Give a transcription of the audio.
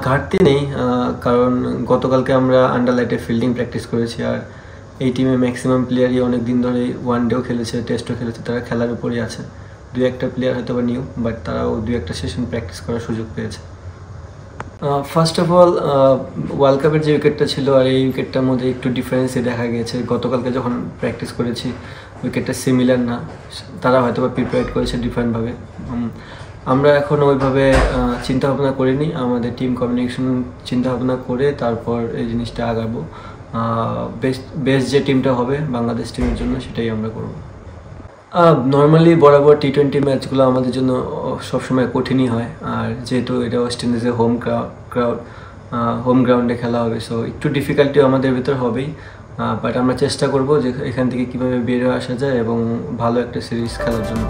ঘাটতি নেই, কারণ গতকালকে আমরা আন্ডার লাইটে ফিল্ডিং প্র্যাকটিস করেছি। আর এই টিমে ম্যাক্সিমাম প্লেয়ারই অনেক দিন ধরে ওয়ান ডেও খেলেছে, টেস্টও খেলেছে, তারা খেলার উপরই আছে। দু একটা প্লেয়ার হয়তো বা নিউ, বাট তারাও দু একটা সেশন প্র্যাকটিস করার সুযোগ পেয়েছে। ফার্স্ট অফ অল, ওয়ার্ল্ড কাপের যে উইকেটটা ছিল আর এই উইকেটটার মধ্যে একটু ডিফারেন্সই দেখা গেছে। গতকালকে যখন প্র্যাকটিস করেছি উইকেটটা সিমিলার না, তারা হয়তো বা প্রিপেয়ার করেছে ডিফারেন্টভাবে। আমরা এখন ওইভাবে চিন্তাভাবনা করিনি, আমাদের টিম কমিউনিকেশন চিন্তাভাবনা করে তারপর এই জিনিসটা আগাবো। বেস্ট যে টিমটা হবে বাংলাদেশ টিমের জন্য সেটাই আমরা করব। নর্মালি বরাবর টি-20 ম্যাচগুলো আমাদের জন্য সবসময় কঠিনই হয়, আর যেহেতু এটা ওয়েস্ট ইন্ডিজের হোম গ্রাউন্ডে খেলা হবে, সো একটু ডিফিকাল্টিও আমাদের ভিতর হবেই। বাট আমরা চেষ্টা করব যে এখান থেকে কীভাবে বের হয়ে আসা যায় এবং ভালো একটা সিরিজ খেলার জন্য।